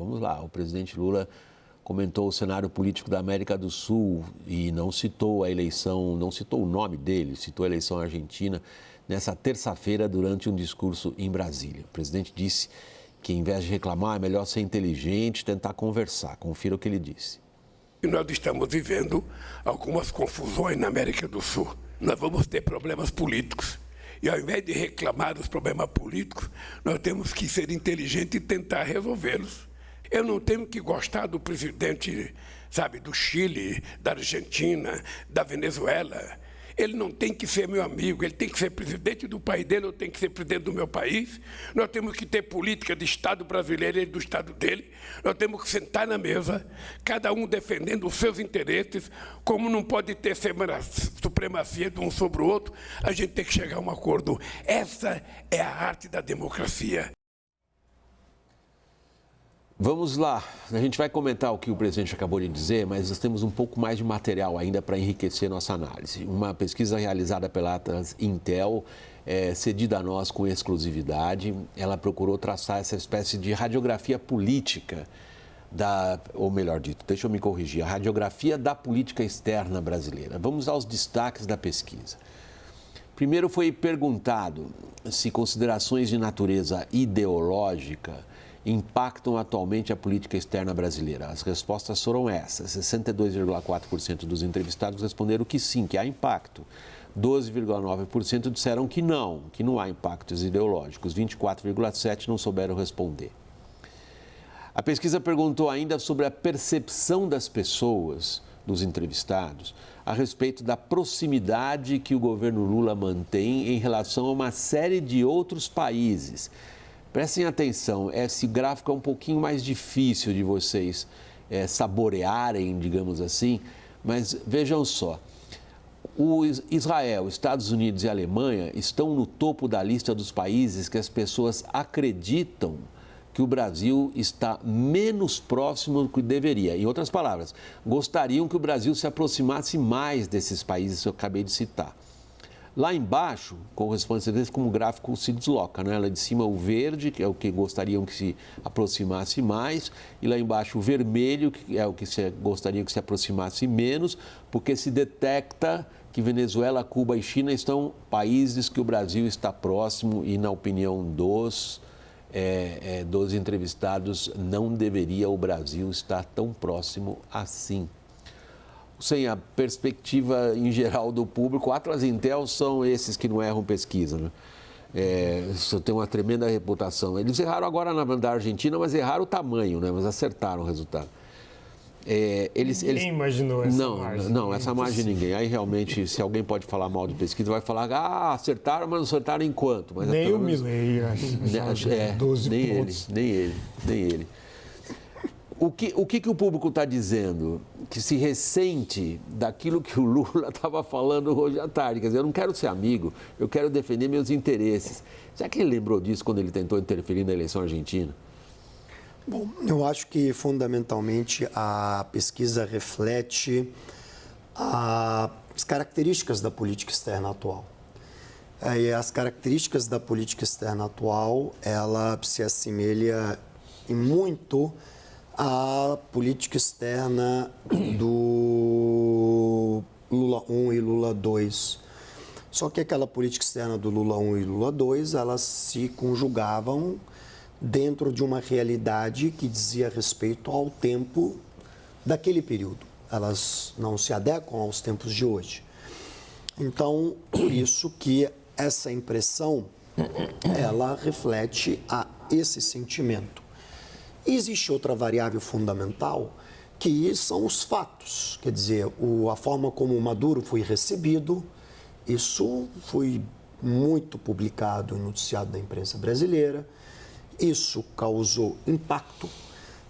Vamos lá, o presidente Lula comentou o cenário político da América do Sul e não citou a eleição, não citou o nome dele, citou a eleição argentina nessa terça-feira durante um discurso em Brasília. O presidente disse que, em vez de reclamar, é melhor ser inteligente e tentar conversar. Confira o que ele disse. Nós estamos vivendo algumas confusões na América do Sul. Nós vamos ter problemas políticos. E, ao invés de reclamar dos problemas políticos, nós temos que ser inteligentes e tentar resolvê-los. Eu não tenho que gostar do presidente, sabe, do Chile, da Argentina, da Venezuela. Ele não tem que ser meu amigo, ele tem que ser presidente do país dele, eu tenho que ser presidente do meu país. Nós temos que ter política de Estado brasileiro e do Estado dele. Nós temos que sentar na mesa, cada um defendendo os seus interesses. Como não pode ter supremacia de um sobre o outro, a gente tem que chegar a um acordo. Essa é a arte da democracia. Vamos lá, a gente vai comentar o que o presidente acabou de dizer, mas nós temos um pouco mais de material ainda para enriquecer nossa análise. Uma pesquisa realizada pela Atlas Intel, cedida a nós com exclusividade, ela procurou traçar essa espécie de radiografia política ou melhor dito, deixa eu me corrigir, a radiografia da política externa brasileira. Vamos aos destaques da pesquisa. Primeiro foi perguntado se considerações de natureza ideológica impactam atualmente a política externa brasileira. As respostas foram essas. 62,4% dos entrevistados responderam que sim, que há impacto. 12,9% disseram que não há impactos ideológicos. 24,7% não souberam responder. A pesquisa perguntou ainda sobre a percepção das pessoas, dos entrevistados, a respeito da proximidade que o governo Lula mantém em relação a uma série de outros países. Prestem atenção, esse gráfico é um pouquinho mais difícil de vocês saborearem, digamos assim, mas vejam só. Israel, Estados Unidos e Alemanha estão no topo da lista dos países que as pessoas acreditam que o Brasil está menos próximo do que deveria. Em outras palavras, gostariam que o Brasil se aproximasse mais desses países que eu acabei de citar. Lá embaixo, corresponde a como o gráfico se desloca, né? Lá de cima o verde, que é o que gostariam que se aproximasse mais, e lá embaixo o vermelho, que é o que gostariam que se aproximasse menos, porque se detecta que Venezuela, Cuba e China estão países que o Brasil está próximo e, na opinião dos entrevistados, não deveria o Brasil estar tão próximo assim. Sem a perspectiva em geral do público, Atlas Intel são esses que não erram pesquisa, né? Isso tem uma tremenda reputação. Eles erraram agora na da Argentina, mas erraram o tamanho, né? Mas acertaram o resultado. Ninguém imaginou essa margem. Não, essa margem ninguém. Aí realmente, se alguém pode falar mal de pesquisa, vai falar, acertaram, mas não acertaram em quanto? Mas nem o Milei, acho. 12 pontos. Nem ele. O que o público está dizendo? Que se ressente daquilo que o Lula estava falando hoje à tarde. Quer dizer, eu não quero ser amigo, eu quero defender meus interesses. Será que ele lembrou disso quando ele tentou interferir na eleição argentina? Bom, eu acho que fundamentalmente a pesquisa reflete as características da política externa atual. E as características da política externa atual, ela se assemelha em muito à política externa do Lula I e Lula II. Só que aquela política externa do Lula I e Lula II, elas se conjugavam dentro de uma realidade que dizia respeito ao tempo daquele período. Elas não se adequam aos tempos de hoje. Então, por isso que essa impressão, ela reflete esse sentimento. E existe outra variável fundamental, que são os fatos. Quer dizer, a forma como o Maduro foi recebido, isso foi muito publicado no noticiado da imprensa brasileira, isso causou impacto.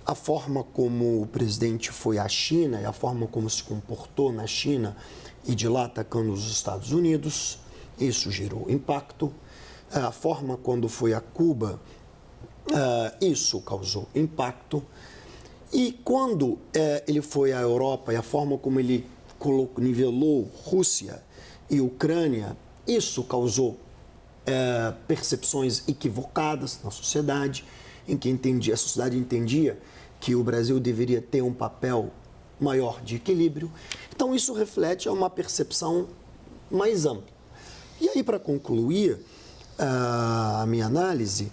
A forma como o presidente foi à China e a forma como se comportou na China e de lá atacando os Estados Unidos, isso gerou impacto. A forma quando foi a Cuba, isso causou impacto. E quando ele foi à Europa e a forma como ele nivelou Rússia e Ucrânia, isso causou percepções equivocadas na sociedade. em que a sociedade entendia que o Brasil deveria ter um papel maior de equilíbrio. Então, isso reflete uma percepção mais ampla. E aí, para concluir a minha análise,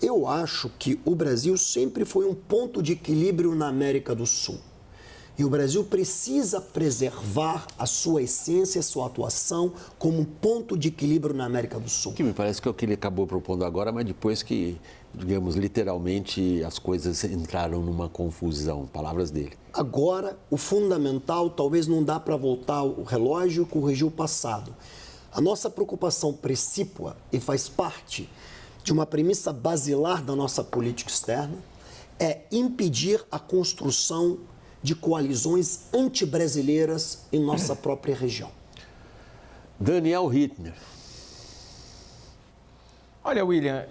eu acho que o Brasil sempre foi um ponto de equilíbrio na América do Sul. E o Brasil precisa preservar a sua essência, a sua atuação como um ponto de equilíbrio na América do Sul. Que me parece que é o que ele acabou propondo agora, mas depois que, digamos, literalmente as coisas entraram numa confusão, palavras dele. Agora, o fundamental, talvez não dá para voltar o relógio e corrigir o passado. A nossa preocupação precípua, e faz parte de uma premissa basilar da nossa política externa, é impedir a construção de coalizões anti-brasileiras em nossa própria região. Daniel Hittner. Olha, William,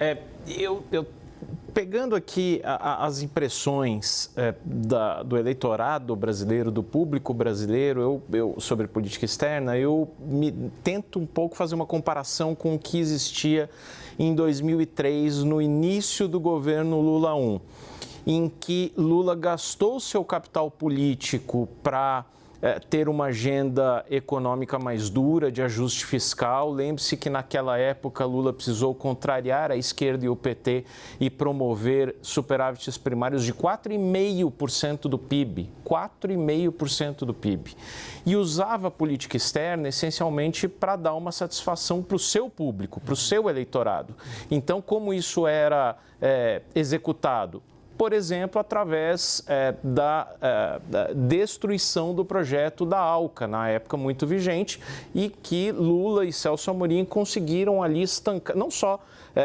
eu pegando aqui as impressões do eleitorado brasileiro, do público brasileiro, eu sobre política externa, eu tento um pouco fazer uma comparação com o que existia em 2003, no início do governo Lula I, em que Lula gastou seu capital político para ter uma agenda econômica mais dura, de ajuste fiscal. Lembre-se que naquela época Lula precisou contrariar a esquerda e o PT e promover superávites primários de 4,5% do PIB. 4,5% do PIB. E usava a política externa essencialmente para dar uma satisfação para o seu público, para o seu eleitorado. Então, como isso era executado? Por exemplo, através da destruição do projeto da ALCA, na época muito vigente, e que Lula e Celso Amorim conseguiram ali estancar, não só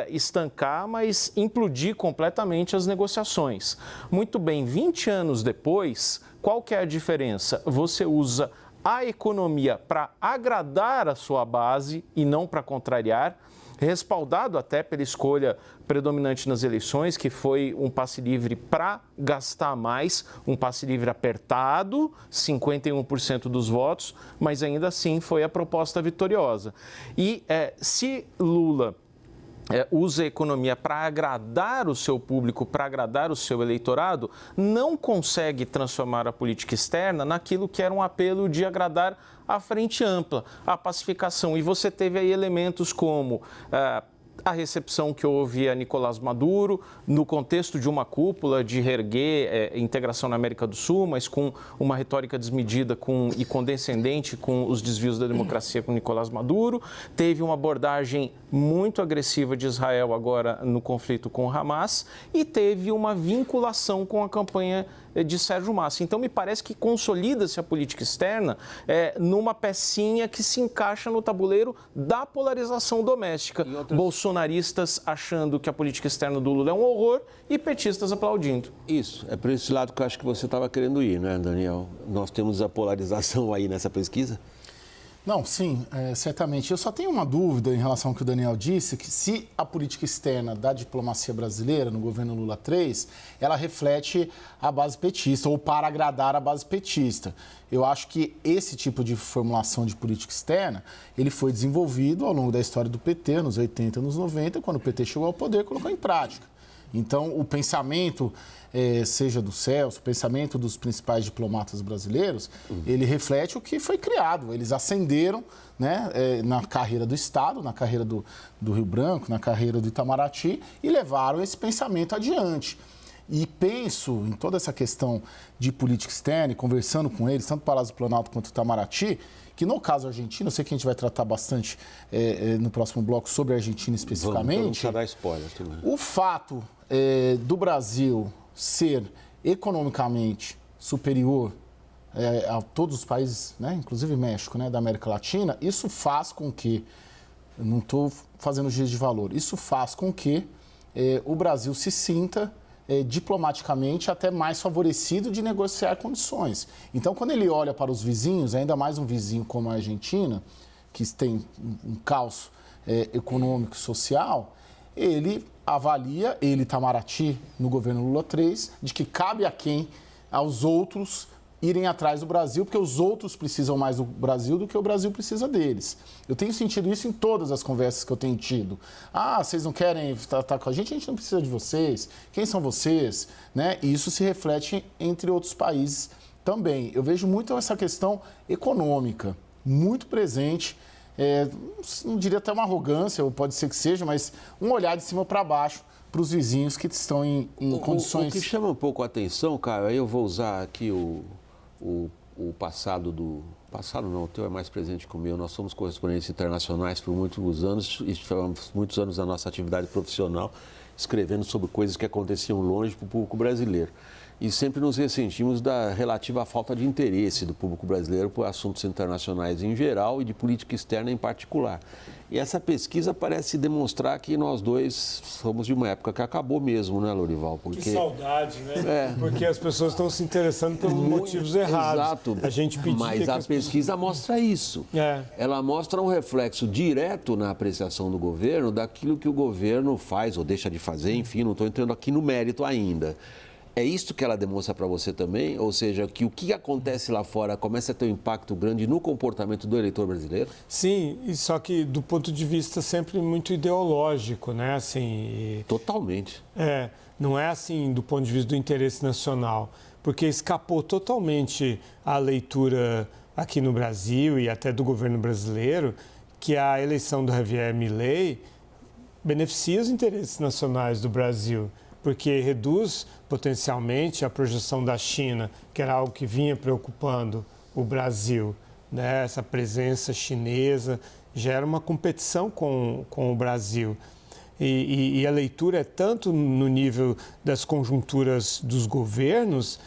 estancar, mas implodir completamente as negociações. Muito bem, 20 anos depois, qual que é a diferença? Você usa a economia para agradar a sua base e não para contrariar, respaldado até pela escolha predominante nas eleições, que foi um passe livre para gastar mais, um passe livre apertado, 51% dos votos, mas ainda assim foi a proposta vitoriosa. E se Lula usa a economia para agradar o seu público, para agradar o seu eleitorado, não consegue transformar a política externa naquilo que era um apelo de agradar a frente ampla, a pacificação. E você teve aí elementos como a recepção que houve a Nicolás Maduro, no contexto de uma cúpula de reerguer integração na América do Sul, mas com uma retórica desmedida e condescendente com os desvios da democracia com Nicolás Maduro. Teve uma abordagem muito agressiva de Israel agora no conflito com o Hamas e teve uma vinculação com a campanha de Sérgio Massa. Então, me parece que consolida-se a política externa numa pecinha que se encaixa no tabuleiro da polarização doméstica. Bolsonaristas achando que a política externa do Lula é um horror e petistas aplaudindo. Isso, é por esse lado que eu acho que você estava querendo ir, né, Daniel? Nós temos a polarização aí nessa pesquisa? Não, sim, certamente. Eu só tenho uma dúvida em relação ao que o Daniel disse, que se a política externa da diplomacia brasileira, no governo Lula III, ela reflete a base petista, ou para agradar a base petista. Eu acho que esse tipo de formulação de política externa, ele foi desenvolvido ao longo da história do PT, nos 80, nos 90, quando o PT chegou ao poder, colocou em prática. Então, o pensamento, seja do Celso, o pensamento dos principais diplomatas brasileiros, ele reflete o que foi criado. Eles ascenderam, né, na carreira do Estado, na carreira do Rio Branco, na carreira do Itamaraty, e levaram esse pensamento adiante. E penso em toda essa questão de política externa, e conversando com eles, tanto o Palácio do Planalto quanto o Itamaraty, que no caso argentino, eu sei que a gente vai tratar bastante no próximo bloco sobre a Argentina especificamente. Vamos dar spoiler também. O fato do Brasil ser economicamente superior a todos os países, né, inclusive México, né, da América Latina, isso faz com que, não estou fazendo juízo de valor, isso faz com que o Brasil se sinta diplomaticamente até mais favorecido de negociar condições. Então, quando ele olha para os vizinhos, ainda mais um vizinho como a Argentina, que tem um caos econômico e social, ele avalia, Itamaraty, no governo Lula III, de que cabe aos outros irem atrás do Brasil, porque os outros precisam mais do Brasil do que o Brasil precisa deles. Eu tenho sentido isso em todas as conversas que eu tenho tido. Ah, vocês não querem estar com a gente não precisa de vocês. Quem são vocês? Né? E isso se reflete entre outros países também. Eu vejo muito essa questão econômica, muito presente. Não diria até uma arrogância, ou pode ser que seja, mas um olhar de cima para baixo para os vizinhos que estão em condições... O que chama um pouco a atenção, Caio, aí eu vou usar aqui o passado do... Passado não, o teu é mais presente que o meu. Nós somos correspondentes internacionais por muitos anos e tivemos muitos anos da nossa atividade profissional escrevendo sobre coisas que aconteciam longe para o público brasileiro. E sempre nos ressentimos da relativa falta de interesse do público brasileiro por assuntos internacionais em geral e de política externa em particular. E essa pesquisa parece demonstrar que nós dois somos de uma época que acabou mesmo, né, Lorival? Porque... Que saudade, né? É. Porque as pessoas estão se interessando pelos motivos errados. Exato. A gente pedia Mas a pesquisa mostra isso. Ela mostra um reflexo direto na apreciação do governo daquilo que o governo faz ou deixa de fazer, enfim, não estou entrando aqui no mérito ainda. É isso que ela demonstra para você também? Ou seja, que o que acontece lá fora começa a ter um impacto grande no comportamento do eleitor brasileiro? Sim, só que do ponto de vista sempre muito ideológico, né? Assim, Totalmente. Não é assim do ponto de vista do interesse nacional, porque escapou totalmente à leitura aqui no Brasil e até do governo brasileiro que a eleição do Javier Milei beneficia os interesses nacionais do Brasil, porque reduz potencialmente a projeção da China, que era algo que vinha preocupando o Brasil, né? Essa presença chinesa gera uma competição com o Brasil. E a leitura é tanto no nível das conjunturas dos governos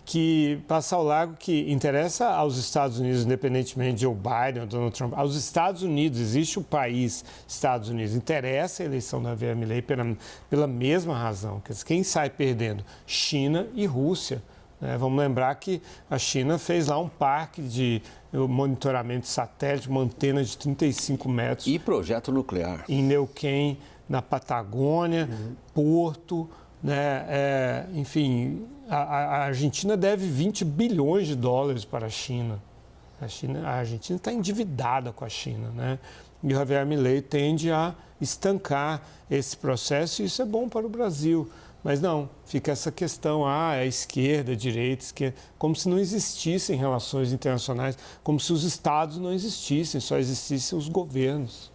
que passa ao largo que interessa aos Estados Unidos, independentemente de Joe Biden ou Donald Trump, aos Estados Unidos, existe o país Estados Unidos, interessa a eleição da Javier Milei pela mesma razão. Quem sai perdendo? China e Rússia. Né? Vamos lembrar que a China fez lá um parque de monitoramento de satélite, uma antena de 35 metros. E projeto nuclear. Em Neuquén, na Patagônia, Porto, né? Enfim, a Argentina deve 20 bilhões de dólares para a China. A Argentina está endividada com a China, né? E o Javier Milei tende a estancar esse processo e isso é bom para o Brasil. Mas não, fica essa questão, é esquerda, direita, esquerda, como se não existissem relações internacionais, como se os estados não existissem, só existissem os governos.